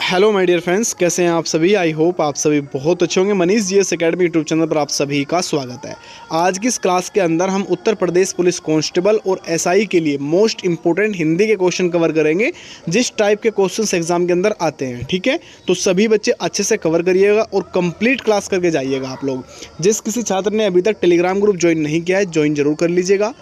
Hello my dear friends, कैसे हैं आप सभी। आई होप आप सभी बहुत अच्छे होंगे। Manish GS academy YouTube channel पर आप सभी का स्वागत है। आज की इस क्लास के अंदर हम उत्तर प्रदेश पुलिस कांस्टेबल और एसआई के लिए मोस्ट इंपोर्टेंट हिंदी के क्वेश्चन कवर करेंगे, जिस टाइप के क्वेश्चंस एग्जाम के अंदर आते हैं। ठीक है, तो सभी बच्चे अच्छे से कवर करिएगा और कंप्लीट क्लास करके जाइएगा। आप लोग जिस किसी छात्र ने अभी तक टेलीग्राम ग्रुप ज्वाइन नहीं किया है, ज्वाइन जरूर कर लीजिएगा।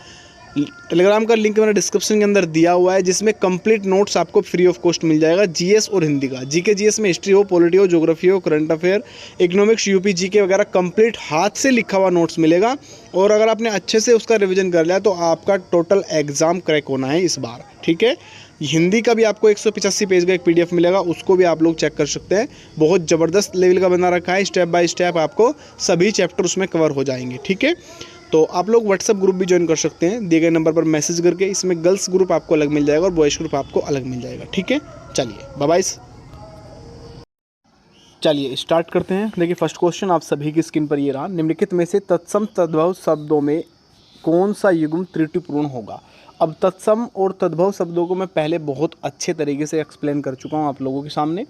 टेलीग्राम का लिंक मैंने डिस्क्रिप्शन के अंदर दिया हुआ है, जिसमें कंप्लीट नोट्स आपको फ्री ऑफ कॉस्ट मिल जाएगा। जीएस और हिंदी का, जीके जीएस में हिस्ट्री हो, पॉलिटी हो, ज्योग्राफी हो, current affair, economics, UP GK वगैरह कंप्लीट हाथ से लिखा हुआ नोट्स मिलेगा। और अगर आपने अच्छे से उसका रिवीजन कर लिया तो आपका टोटल एग्जाम क्रैक होना है इस बार। ठीक है, हिंदी का भी आपको 185 पेज का एक पीडीएफ मिलेगा, उसको भी आप लोग चेक कर सकते हैं। बहुत ज़बरदस्त लेवल का बना रखा है, स्टेप बाय स्टेप आपको सभी चैप्टर उसमें कवर हो जाएंगे। ठीक है, तो आप लोग व्हाट्सएप ग्रुप भी ज्वाइन कर सकते हैं दिए गए नंबर पर मैसेज करके। इसमें गर्ल्स ग्रुप आपको अलग मिल जाएगा और बॉयज़ ग्रुप आपको अलग मिल जाएगा। ठीक है, चलिए बाय बाय। चलिए स्टार्ट करते हैं। देखिए फर्स्ट क्वेश्चन आप सभी की स्क्रीन पर ये रहा। निम्नलिखित में से तत्सम तद्भव शब्दों में कौन सा युग्म त्रुटिपूर्ण होगा। अब तत्सम और तद्भव शब्दों को मैं पहले बहुत अच्छे तरीके से एक्सप्लेन कर चुका हूँ आप लोगों के सामने।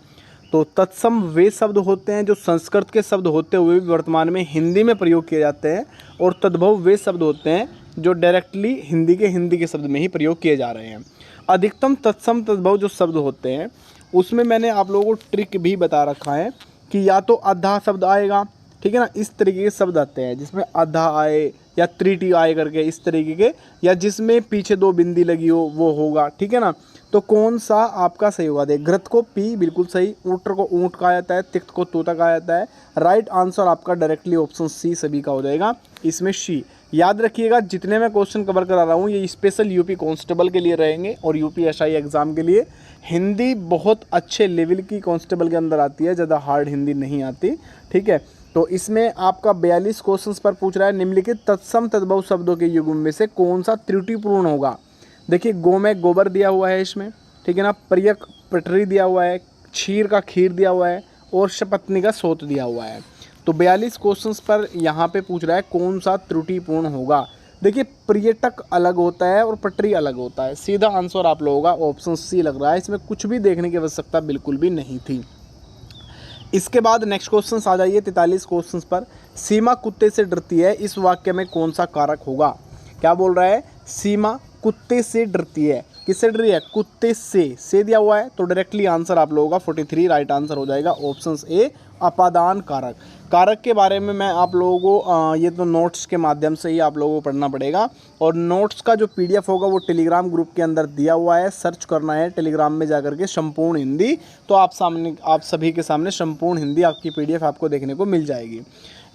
तो तत्सम वे शब्द होते हैं जो संस्कृत के शब्द होते हुए भी वर्तमान में हिंदी में प्रयोग किए जाते हैं, और तद्भव वे शब्द होते हैं जो डायरेक्टली हिंदी के शब्द में ही प्रयोग किए जा रहे हैं। अधिकतम तत्सम तद्भव जो शब्द होते हैं उसमें मैंने आप लोगों को ट्रिक भी बता रखा है कि या तो आधा शब्द आएगा, ठीक है ना, इस तरीके के शब्द आते हैं जिसमें आधा आए या त्रिटी आए करके इस तरीके के, या जिसमें पीछे दो बिंदी लगी हो वो होगा। ठीक है ना, तो कौन सा आपका सही होगा। देख, घृत को पी बिल्कुल सही, ऊँट को ऊँट कहा जाता है, तिक्त को तोता कहा जाता है। राइट आंसर आपका डायरेक्टली ऑप्शन सी सभी का हो जाएगा, इसमें शी। याद रखिएगा जितने मैं क्वेश्चन कवर करा रहा हूँ ये स्पेशल यूपी कांस्टेबल के लिए रहेंगे और यूपी एसआई एग्जाम के लिए। हिंदी बहुत अच्छे लेवल की कांस्टेबल के अंदर आती है, ज़्यादा हार्ड हिंदी नहीं आती। ठीक है, तो इसमें आपका 42 क्वेश्चंस पर पूछ रहा है निम्नलिखित तत्सम तद्भव शब्दों के युग्म में से कौन सा त्रुटिपूर्ण होगा। देखिए, गो में गोबर दिया हुआ है इसमें, ठीक है ना, प्रियक पटरी दिया हुआ है, क्षीर का खीर दिया हुआ है, और शपत्नी का सोत दिया हुआ है। तो 42 क्वेश्चंस पर यहाँ पे पूछ रहा है कौन सा त्रुटिपूर्ण होगा। देखिए, पर्यटक अलग होता है और पटरी अलग होता है। सीधा आंसर आप लोगों का ऑप्शन सी लग रहा है, इसमें कुछ भी देखने की आवश्यकता बिल्कुल भी नहीं थी। इसके बाद नेक्स्ट क्वेश्चन आ जाइए 43 क्वेश्चन पर। सीमा कुत्ते से डरती है, इस वाक्य में कौन सा कारक होगा। क्या बोल रहा है, सीमा कुत्ते से डरती है। किससे डर रही है, कुत्ते से दिया हुआ है, तो डायरेक्टली आंसर आप लोगों का 43 राइट आंसर हो जाएगा, ऑप्शन ए अपादान कारक। कारक के बारे में मैं आप लोगों को ये तो नोट्स के माध्यम से ही आप लोगों को पढ़ना पड़ेगा, और नोट्स का जो पीडीएफ होगा वो टेलीग्राम ग्रुप के अंदर दिया हुआ है। सर्च करना है टेलीग्राम में जाकर के संपूर्ण हिंदी, तो आप सभी के सामने संपूर्ण हिंदी आपकी पीडीएफ आपको देखने को मिल जाएगी।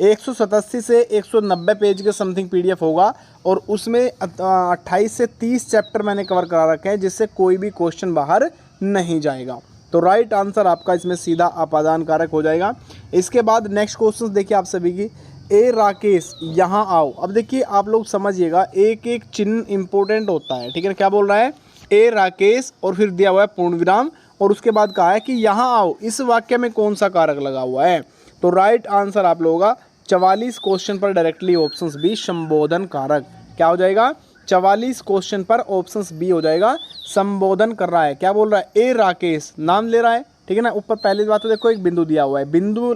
187 से 190 पेज के समथिंग पीडीएफ होगा, और उसमें 28 से 30 चैप्टर मैंने कवर करा रखे हैं, जिससे कोई भी क्वेश्चन बाहर नहीं जाएगा। तो राइट आंसर आपका इसमें सीधा अपादान कारक हो जाएगा। इसके बाद नेक्स्ट क्वेश्चन देखिए आप सभी की। ए राकेश यहाँ आओ। अब देखिए आप लोग समझिएगा, एक एक चिन्ह इंपॉर्टेंट होता है। ठीक है, क्या बोल रहा है, ए राकेश और फिर दिया हुआ है पूर्ण विराम, और उसके बाद कहा है कि यहाँ आओ। इस वाक्य में कौन सा कारक लगा हुआ है। तो राइट आंसर आप लोगों का 44 क्वेश्चन पर डायरेक्टली ऑप्शन बी संबोधन कारक। क्या हो जाएगा, 44 क्वेश्चन पर ऑप्शन बी हो जाएगा, संबोधन कर रहा है। क्या बोल रहा है, ए राकेश नाम ले रहा है। ठीक है ना, ऊपर पहले बात तो देखो एक बिंदु दिया हुआ है, बिंदु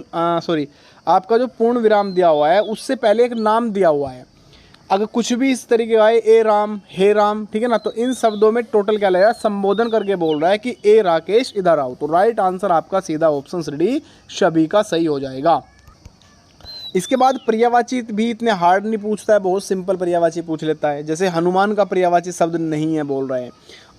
आपका जो पूर्ण विराम दिया हुआ है उससे पहले एक नाम दिया हुआ है। अगर कुछ भी इस तरीके का है, ए राम, हे राम, ठीक है ना, तो इन शब्दों में टोटल क्या लगेगा, संबोधन करके बोल रहा है कि ए राकेश इधर आओ। तो राइट आंसर आपका सीधा ऑप्शन डी सभी का सही हो जाएगा। इसके बाद पर्यायवाची भी इतने हार्ड नहीं पूछता है, बहुत सिंपल पर्यायवाची पूछ लेता है। जैसे हनुमान का पर्यायवाची शब्द नहीं है बोल रहे हैं।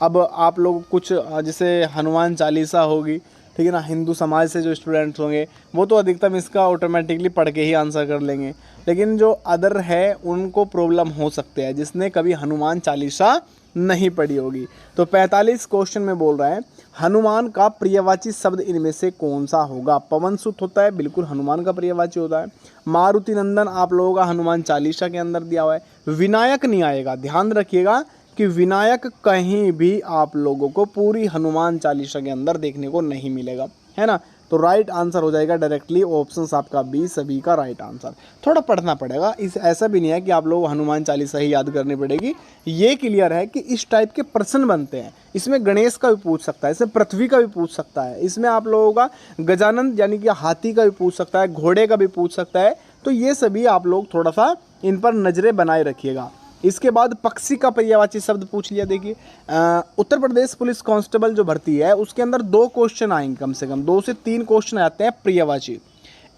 अब आप लोग कुछ जैसे हनुमान चालीसा होगी, ठीक है ना, हिंदू समाज से जो स्टूडेंट्स होंगे वो तो अधिकतम इसका ऑटोमेटिकली पढ़ के ही आंसर कर लेंगे, लेकिन जो अदर है उनको प्रॉब्लम हो सकते हैं जिसने कभी हनुमान चालीसा नहीं पढ़ी होगी। तो 45 क्वेश्चन में बोल रहा है हनुमान का पर्यायवाची शब्द इनमें से कौन सा होगा। पवन सुत होता है, बिल्कुल हनुमान का पर्यायवाची होता है। मारुति नंदन आप लोगों का हनुमान चालीसा के अंदर दिया हुआ है। विनायक नहीं आएगा, ध्यान रखिएगा कि विनायक कहीं भी आप लोगों को पूरी हनुमान चालीसा के अंदर देखने को नहीं मिलेगा, है ना। तो राइट आंसर हो जाएगा डायरेक्टली ऑप्शन आपका बी, सभी का राइट आंसर। थोड़ा पढ़ना पड़ेगा, इस ऐसा भी नहीं है कि आप लोग हनुमान चालीसा ही याद करनी पड़ेगी। ये क्लियर है कि इस टाइप के प्रश्न बनते हैं। इसमें गणेश का भी पूछ सकता है, इसमें पृथ्वी का भी पूछ सकता है, इसमें आप लोगों का गजानन यानी कि हाथी का भी पूछ सकता है, घोड़े का भी पूछ सकता है। तो ये सभी आप लोग थोड़ा सा इन पर नज़रें बनाए रखिएगा। इसके बाद पक्षी का पर्यायवाची शब्द पूछ लिया। देखिए उत्तर प्रदेश पुलिस कांस्टेबल जो भर्ती है उसके अंदर 2 क्वेश्चन आएंगे, कम से कम 2 से 3 क्वेश्चन आते हैं पर्यायवाची।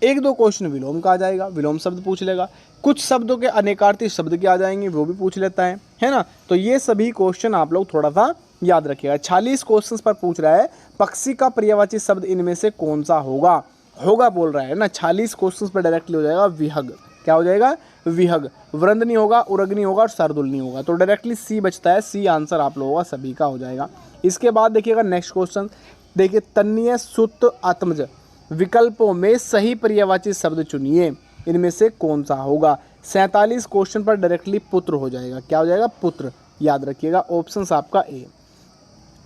1-2 क्वेश्चन विलोम का आ जाएगा, विलोम शब्द पूछ लेगा। कुछ शब्दों के अनेकार्थी शब्द के आ जाएंगे, वो भी पूछ लेता है ना। तो ये सभी क्वेश्चन आप लोग थोड़ा सा याद रखिएगा। 46 क्वेश्चन पर पूछ रहा है पक्षी का पर्यायवाची शब्द इनमें से कौन सा होगा, होगा बोल रहा है ना। 46 क्वेश्चन पर डायरेक्टली हो जाएगा विहग। क्या हो जाएगा? विहग। वृंद नहीं होगा, उरग नहीं होगा और शार्दूल नहीं होगा। तो डायरेक्टली सी बचता है, सी आंसर आप लोगों का सभी का हो जाएगा। इसके बाद देखिएगा नेक्स्ट क्वेश्चन, देखिए तन्नीय सुत आत्मज विकल्पों में सही पर्यायवाची शब्द चुनिए, इनमें से कौन सा होगा। 47 क्वेश्चन पर डायरेक्टली पुत्र हो जाएगा। क्या हो जाएगा? पुत्र। याद रखिएगा ऑप्शन आपका ए।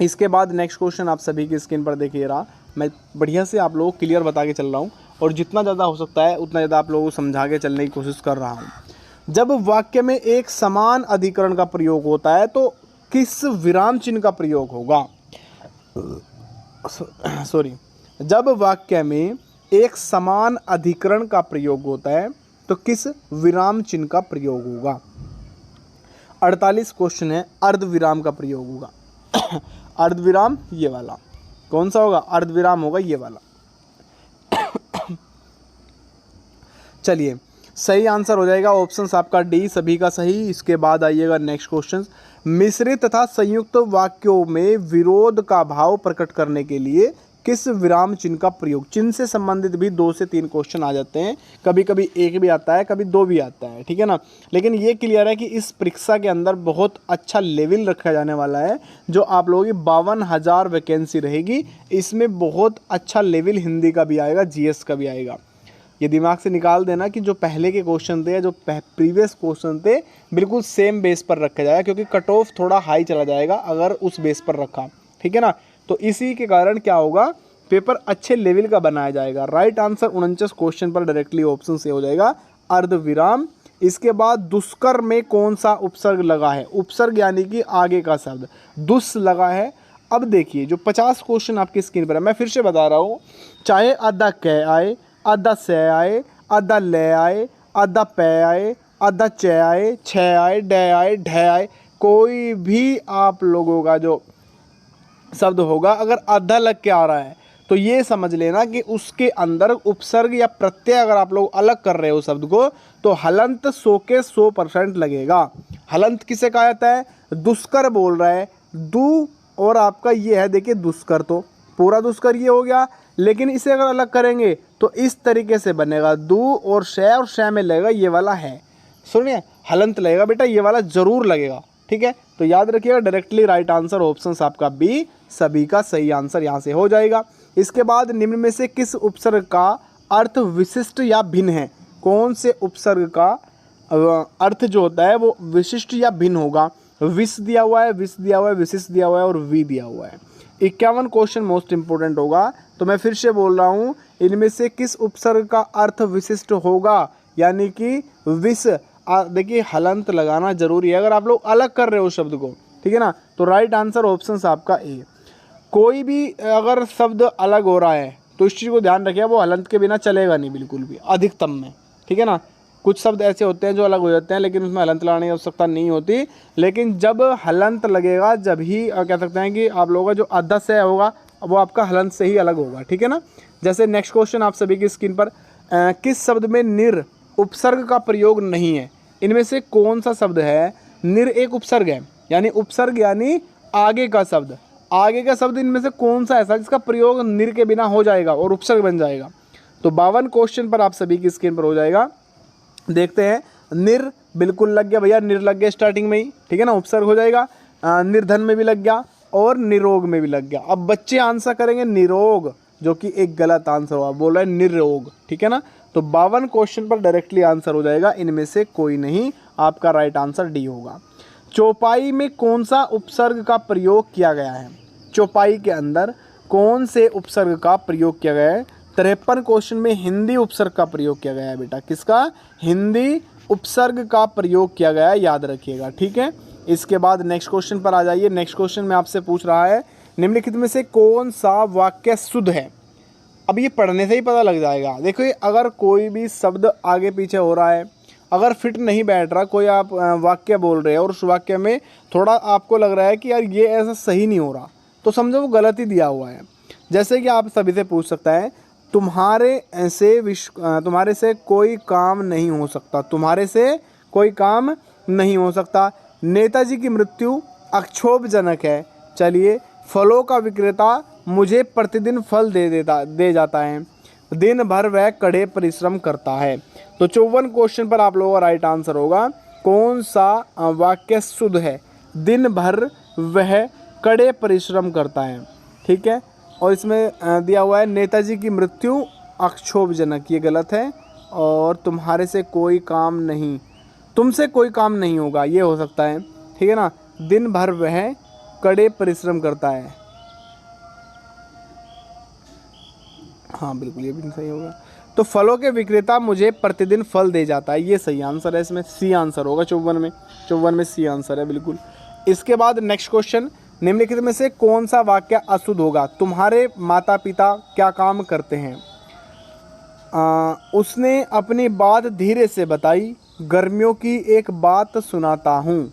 इसके बाद नेक्स्ट क्वेश्चन आप सभी की स्क्रीन पर देखिए रहा, मैं बढ़िया से आप लोगों को क्लियर बता के चल रहा हूँ और जितना ज़्यादा हो सकता है उतना ज़्यादा आप लोगों को समझा के चलने की कोशिश कर रहा हूँ। जब वाक्य में एक समान अधिकरण का प्रयोग होता है तो किस विराम चिन्ह का प्रयोग होगा? सॉरी, जब वाक्य में एक समान अधिकरण का प्रयोग होता है तो किस विराम चिन्ह का प्रयोग होगा? 48 क्वेश्चन है, अर्धविराम का प्रयोग होगा। अर्धविराम ये वाला कौन सा होगा? अर्धविराम होगा ये वाला। चलिए सही आंसर हो जाएगा ऑप्शन आपका डी, सभी का सही। इसके बाद आइएगा नेक्स्ट क्वेश्चन, मिश्रित तथा संयुक्त वाक्यों में विरोध का भाव प्रकट करने के लिए किस विराम चिन्ह का प्रयोग? चिन्ह से संबंधित भी 2 से 3 क्वेश्चन आ जाते हैं, कभी कभी 1 भी आता है, कभी 2 भी आता है, ठीक है ना। लेकिन ये क्लियर है कि इस परीक्षा के अंदर बहुत अच्छा लेवल रखा जाने वाला है। जो आप लोगों की 52,000 वैकेंसी रहेगी, इसमें बहुत अच्छा लेवल हिंदी का भी आएगा, जीएस का भी आएगा। ये दिमाग से निकाल देना कि जो पहले के क्वेश्चन थे, जो प्रीवियस क्वेश्चन थे, बिल्कुल सेम बेस पर रखा जाएगा, क्योंकि कट ऑफ थोड़ा हाई चला जाएगा अगर उस बेस पर रखा, ठीक है ना। तो इसी के कारण क्या होगा, पेपर अच्छे लेवल का बनाया जाएगा। राइट आंसर 49 क्वेश्चन पर डायरेक्टली ऑप्शन से हो जाएगा अर्धविराम। इसके बाद दुष्कर में कौन सा उपसर्ग लगा है? उपसर्ग यानी कि आगे का शब्द दुस लगा है। अब देखिए जो 50 क्वेश्चन आपकी स्क्रीन पर है, मैं फिर से बता रहा हूँ, चाहे आधा क आए, आधा से आए, आधा ले आए, आधा पे आए, आधा च आए, छ आए, ड आए, ढ आए, कोई भी आप लोगों का जो शब्द होगा अगर आधा लग के आ रहा है तो ये समझ लेना कि उसके अंदर उपसर्ग या प्रत्यय अगर आप लोग अलग कर रहे हो शब्द को तो हलंत 100 के 100% लगेगा। हलंत किसे कहा जाता है? दुष्कर बोल रहा है, दू और आपका ये है, देखिए दुष्कर, तो पूरा दुष्कर ये हो गया। लेकिन इसे अगर अलग करेंगे तो इस तरीके से बनेगा, दू और शय में लगेगा ये वाला है, सुनिए हलंत लगेगा बेटा, ये वाला जरूर लगेगा, ठीक है। तो याद रखिएगा डायरेक्टली राइट आंसर ऑप्शन आपका बी, सभी का सही आंसर यहाँ से हो जाएगा। इसके बाद निम्न में से किस उपसर्ग का अर्थ विशिष्ट या भिन्न है? कौन से उपसर्ग का अर्थ जो होता है वो विशिष्ट या भिन्न होगा? विश दिया हुआ है, विश दिया हुआ है, विशिष्ट दिया हुआ है और वी दिया हुआ है। 51 क्वेश्चन मोस्ट इंपोर्टेंट होगा, तो मैं फिर से बोल रहा हूँ, इनमें से किस उपसर्ग का अर्थ विशिष्ट होगा? यानी कि विश, देखिए हलंत लगाना जरूरी है अगर आप लोग अलग कर रहे हो शब्द को, ठीक है ना। तो राइट आंसर ऑप्शन आपका ए। कोई भी अगर शब्द अलग हो रहा है तो इस चीज़ को ध्यान रखिए, वो हलंत के बिना चलेगा नहीं बिल्कुल भी, अधिकतम में, ठीक है ना। कुछ शब्द ऐसे होते हैं जो अलग हो जाते हैं लेकिन उसमें हलंत लगाने की आवश्यकता नहीं होती, लेकिन जब हलंत लगेगा जब ही कह सकते हैं कि आप लोगों का जो आधा से होगा वो आपका हलंत से ही अलग होगा, ठीक है ना। जैसे नेक्स्ट क्वेश्चन आप सभी की स्क्रीन पर, किस शब्द में निर उपसर्ग का प्रयोग नहीं है? इनमें से कौन सा शब्द है? निर एक उपसर्ग है, यानी उपसर्ग यानी आगे का शब्द, आगे का शब्द इनमें से कौन सा ऐसा जिसका प्रयोग निर के बिना हो जाएगा और उपसर्ग बन जाएगा? तो 52 क्वेश्चन पर आप सभी की स्क्रीन पर हो जाएगा। देखते हैं, निर बिल्कुल लग गया भैया, निर लग गया स्टार्टिंग में ही, ठीक है ना, उपसर्ग हो जाएगा। निर्धन में भी लग गया और निरोग में भी लग गया। अब बच्चे आंसर करेंगे निरोग, जो कि एक गलत आंसर हुआ, बोल रहा है निरोग, ठीक है ना। तो 52 क्वेश्चन पर डायरेक्टली आंसर हो जाएगा, इनमें से कोई नहीं, आपका राइट आंसर डी होगा। चौपाई में कौन सा उपसर्ग का प्रयोग किया गया है? चौपाई के अंदर कौन से उपसर्ग का प्रयोग किया गया है? 53 क्वेश्चन में हिंदी उपसर्ग का प्रयोग किया गया है बेटा। किसका? हिंदी उपसर्ग का प्रयोग किया गया है, याद रखिएगा, ठीक है। इसके बाद नेक्स्ट क्वेश्चन पर आ जाइए। नेक्स्ट क्वेश्चन में आपसे पूछ रहा है निम्नलिखित में से कौन सा वाक्य शुद्ध है? अब ये पढ़ने से ही पता लग जाएगा। देखो अगर कोई भी शब्द आगे पीछे हो रहा है, अगर फिट नहीं बैठ रहा, कोई आप वाक्य बोल रहे हैं और उस वाक्य में थोड़ा आपको लग रहा है कि यार ये ऐसा सही नहीं हो रहा, तो समझो वो गलत ही दिया हुआ है। जैसे कि आप सभी से पूछ सकता है तुम्हारे से कोई काम नहीं हो सकता, तुम्हारे से कोई काम नहीं हो सकता। नेताजी की मृत्यु अक्षोभजनक है। चलिए, फलों का विक्रेता मुझे प्रतिदिन फल दे जाता है, दिन भर वह कड़े परिश्रम करता है। तो 54 क्वेश्चन पर आप लोगों का राइट आंसर होगा कौन सा वाक्य शुद्ध है? दिन भर वह कड़े परिश्रम करता है, ठीक है। और इसमें दिया हुआ है नेताजी की मृत्यु अक्षोभजनक, ये गलत है। और तुम्हारे से कोई काम नहीं, तुमसे कोई काम नहीं होगा, ये हो सकता है, ठीक है ना। दिन भर वह कड़े परिश्रम करता है, हाँ बिल्कुल ये भी सही होगा। तो फलों के विक्रेता मुझे प्रतिदिन फल दे जाता है, ये सही आंसर है। इसमें सी आंसर होगा 54 में सी आंसर है बिल्कुल। इसके बाद नेक्स्ट क्वेश्चन, निम्नलिखित में से कौन सा वाक्य अशुद्ध होगा? तुम्हारे माता पिता क्या काम करते हैं? उसने अपनी बात धीरे से बताई, गर्मियों की एक बात सुनाता हूँ,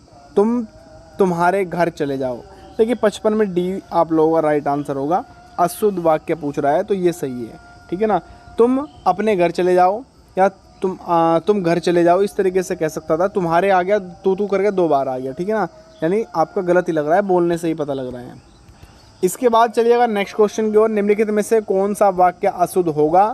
तुम्हारे घर चले जाओ। देखिए 55 में डी आप लोगों का राइट आंसर होगा। अशुद्ध वाक्य पूछ रहा है तो ये सही है, ठीक है ना। तुम अपने घर चले जाओ या तुम घर चले जाओ, इस तरीके से कह सकता था। तुम्हारे आ गया, तू करके 2 बार आ गया, ठीक है ना, यानी आपका गलत ही लग रहा है, बोलने से ही पता लग रहा है। इसके बाद चलिएगा नेक्स्ट क्वेश्चन की ओर। निम्नलिखित में से कौन सा वाक्य अशुद्ध होगा?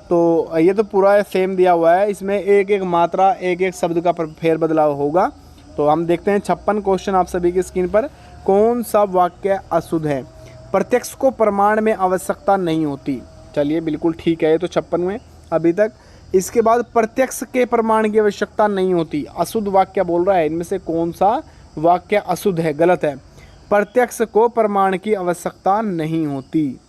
तो ये तो पूरा सेम दिया हुआ है, इसमें एक एक मात्रा, एक एक शब्द का फेर बदलाव होगा। तो हम देखते हैं 56 क्वेश्चन आप सभी की स्क्रीन पर, कौन सा वाक्य अशुद्ध है? प्रत्यक्ष को प्रमाण में आवश्यकता नहीं होती। चलिए बिल्कुल ठीक है, ये तो 56 में अभी तक। इसके बाद प्रत्यक्ष के प्रमाण की आवश्यकता नहीं होती, अशुद्ध वाक्य बोल रहा है। इनमें से कौन सा वाक्य अशुद्ध है? गलत है। प्रत्यक्ष को प्रमाण की आवश्यकता नहीं होती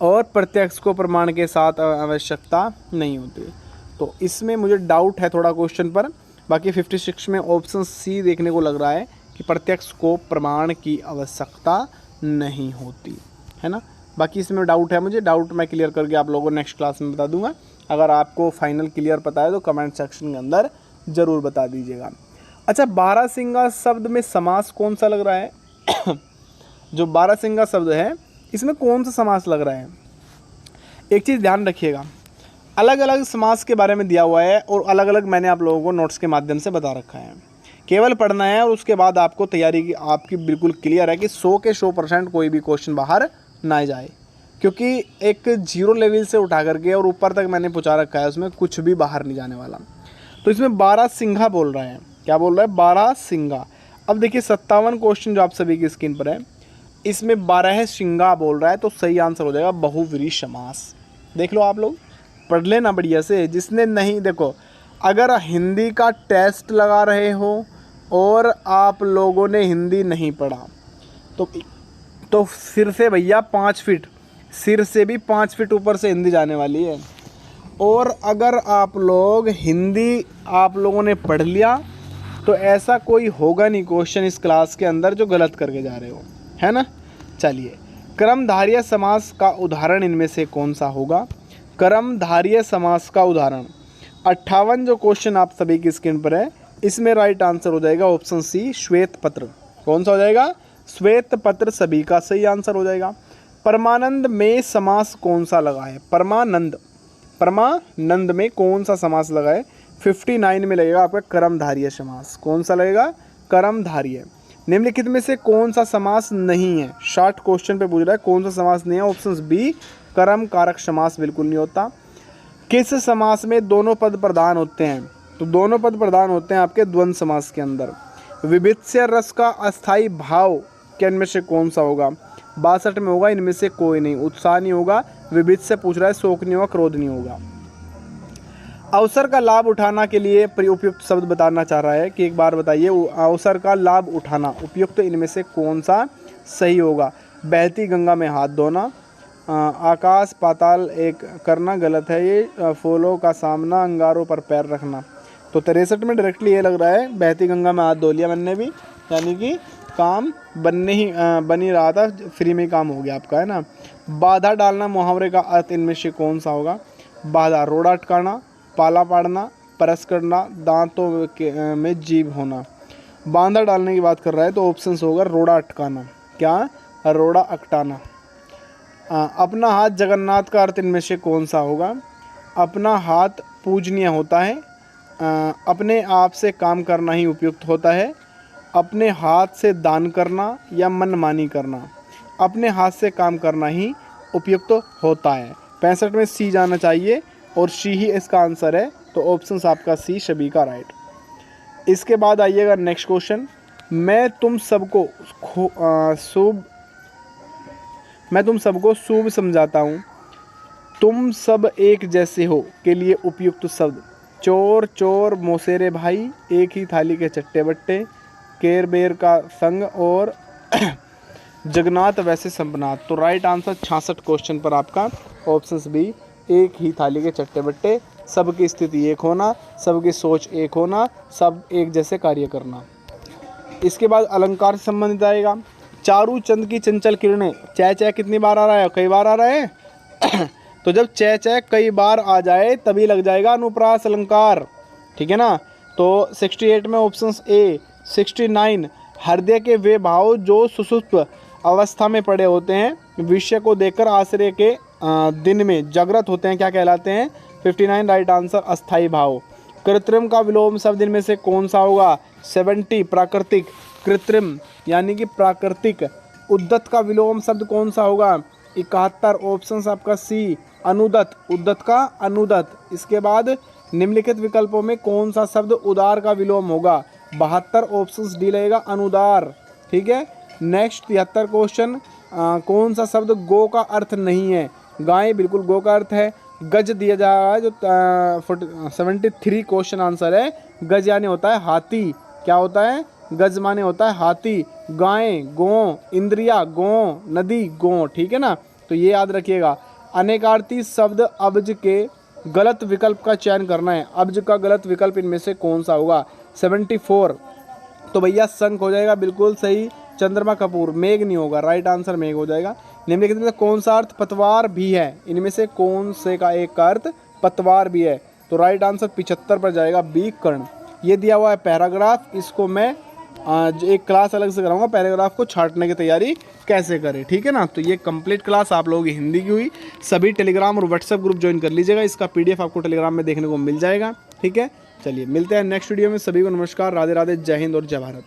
और प्रत्यक्ष को प्रमाण के साथ आवश्यकता नहीं होती। तो इसमें मुझे डाउट है थोड़ा क्वेश्चन पर। बाकी 56 में ऑप्शन सी देखने को लग रहा है कि प्रत्यक्ष को प्रमाण की आवश्यकता नहीं होती, है ना। बाकी इसमें डाउट है मुझे, डाउट मैं क्लियर करके आप लोगों को नेक्स्ट क्लास में बता दूंगा। अगर आपको फाइनल क्लियर पता है तो कमेंट सेक्शन के अंदर ज़रूर बता दीजिएगा। अच्छा, बारहसिंगा शब्द में समास कौन सा लग रहा है? जो बारहसिंगा शब्द है इसमें कौन सा समास लग रहा है? एक चीज़ ध्यान रखिएगा, अलग अलग समास के बारे में दिया हुआ है और अलग अलग मैंने आप लोगों को नोट्स के माध्यम से बता रखा है। केवल पढ़ना है और उसके बाद आपको तैयारी की आपकी बिल्कुल क्लियर है कि 100 के 100% कोई भी क्वेश्चन बाहर ना जाए, क्योंकि एक 0 लेवल से उठा करके और ऊपर तक मैंने पहुँचा रखा है, उसमें कुछ भी बाहर नहीं जाने वाला। तो इसमें बारहसिंगा बोल रहा है, क्या बोल रहा है? बारहसिंगा। अब देखिए 57 क्वेश्चन जो आप सभी की स्क्रीन पर है, इसमें बारहसिंगा बोल रहा है, तो सही आंसर हो जाएगा बहुव्रीहि समास। देख लो आप लोग, पढ़ लेना बढ़िया से। जिसने नहीं, देखो अगर हिंदी का टेस्ट लगा रहे हो और आप लोगों ने हिंदी नहीं पढ़ा तो सिर से भैया 5 फीट, सिर से भी 5 फीट ऊपर से हिंदी जाने वाली है। और अगर आप लोग हिंदी आप लोगों ने पढ़ लिया तो ऐसा कोई होगा नहीं क्वेश्चन इस क्लास के अंदर जो गलत करके जा रहे हो, है ना। चलिए, कर्मधारय समास का उदाहरण इनमें से कौन सा होगा? कर्मधारय समास का उदाहरण 58 जो क्वेश्चन आप सभी की स्क्रीन पर है, इसमें राइट आंसर हो जाएगा ऑप्शन सी, श्वेत पत्र। कौन सा हो जाएगा? श्वेत पत्र सभी का सही आंसर हो जाएगा। परमानंद में समास कौन सा लगा है? परमानंद में कौन सा समास लगा है? 59 में लगेगा आपका कर्मधारय समास। कौन सा लगेगा? कर्मधारय। निम्नलिखित में से कौन सा समास नहीं है? 60 क्वेश्चन पे पूछ रहा है कौन सा समास नहीं है। ऑप्शन बी, कर्म कारक समास बिल्कुल नहीं होता। किस समास में दोनों पद प्रधान होते हैं? तो दोनों पद प्रधान होते हैं आपके द्वंद्व समास के अंदर। विभित्स्य रस का अस्थायी भाव के इनमें से कौन सा होगा? 62 में होगा, इनमें से कोई नहीं। उत्साह नहीं होगा, विभित्स्य पूछ रहा है, शोक नहीं होगा, क्रोध नहीं होगा। अवसर का लाभ उठाना के लिए उपयुक्त शब्द बताना चाह रहा है कि एक बार बताइए, अवसर का लाभ उठाना उपयुक्त इनमें से कौन सा सही होगा। बहती गंगा में हाथ धोना, आकाश पाताल एक करना गलत है ये, फूलों का सामना, अंगारों पर पैर रखना। तो 63 में डायरेक्टली ये लग रहा है बहती गंगा में हाथ धो लिया मैंने भी, यानी कि काम बन ही रहा था, फ्री में काम हो गया आपका, है ना। बाधा डालना मुहावरे का अर्थ इनमें से कौन सा होगा। बाधा रोड़ा अटकाना, पाला पाड़ना, परस करना, दांतों में जीभ होना। बांधा डालने की बात कर रहा है तो ऑप्शन होगा रोड़ा अटकाना, क्या, रोड़ा अटकाना। अपना हाथ जगन्नाथ का अर्थ इनमें से कौन सा होगा। अपना हाथ पूजनीय होता है, अपने आप से काम करना ही उपयुक्त होता है, अपने हाथ से दान करना या मनमानी करना। अपने हाथ से काम करना ही उपयुक्त होता है। 65 में सी जाना चाहिए और सी ही इसका आंसर है, तो ऑप्शन आपका सी सभी का राइट। इसके बाद आइएगा नेक्स्ट क्वेश्चन। मैं तुम सबको शुभ समझाता हूँ, तुम सब एक जैसे हो के लिए उपयुक्त शब्द। चोर चोर मौसेरे भाई, एक ही थाली के चट्टे बट्टे, केर बेर का संग और जगन्नाथ वैसे संपनाथ। तो राइट आंसर 66 क्वेश्चन पर आपका ऑप्शन बी, एक ही थाली के चट्टे बट्टे, सबकी स्थिति एक होना, सबकी सोच एक होना, सब एक जैसे कार्य करना। इसके बाद अलंकार से संबंधित आएगा। चारू चंद की चंचल किरणें, चै चै कितनी बार आ रहा है, कई बार आ रहा है तो जब चै चै कई बार आ जाए तभी लग जाएगा अनुप्रास अलंकार, ठीक है ना। तो 68 में ऑप्शन ए। 69 हृदय के वे भाव जो सुषुप्त अवस्था में पड़े होते हैं, विषय को देखकर आश्रय के दिन में जागृत होते हैं, क्या कहलाते हैं। 59 राइट आंसर अस्थाई भाव। कृत्रिम का विलोम शब्द इनमें से कौन सा होगा। 70 प्राकृतिक, कृत्रिम यानी कि प्राकृतिक। उद्दत का विलोम शब्द कौन सा होगा। 71 ऑप्शन आपका सी अनुदत, उद्दत का अनुदत। इसके बाद निम्नलिखित विकल्पों में कौन सा शब्द उदार का विलोम होगा। 72 ऑप्शन डी लगेगा अनुदार, ठीक है। नेक्स्ट 73 क्वेश्चन, कौन सा शब्द गो का अर्थ नहीं है। गाय बिल्कुल गो का अर्थ है। गज दिया जा रहा है जो 73 क्वेश्चन आंसर है। गज यानी होता है हाथी, क्या होता है, गज माने होता है हाथी। गाय गौ, इंद्रिया गौ, नदी गौ, ठीक है ना। तो ये याद रखिएगा। अनेकार्थी शब्द अब्ज के गलत विकल्प का चयन करना है। अब्ज का गलत विकल्प इनमें से कौन सा होगा। 74 तो भैया शंख हो जाएगा बिल्कुल सही। चंद्रमा कपूर, मेघ नहीं होगा, राइट आंसर मेघ हो जाएगा। निम्नलिखित में कौन सा अर्थ पतवार भी है, इनमें से कौन से का एक का अर्थ पतवार भी है। तो राइट आंसर 75 पर जाएगा बी कर्ण। ये दिया हुआ है पैराग्राफ, इसको मैं आज एक क्लास अलग से कराऊंगा, पैराग्राफ को छांटने की तैयारी कैसे करें, ठीक है ना। तो ये कंप्लीट क्लास आप लोगों की हिंदी की हुई। सभी टेलीग्राम और व्हाट्सएप ग्रुप ज्वाइन कर लीजिएगा, इसका PDF आपको टेलीग्राम में देखने को मिल जाएगा, ठीक है। चलिए मिलते हैं नेक्स्ट वीडियो में। सभी को नमस्कार, राधे राधे, जय हिंद और जय भारत।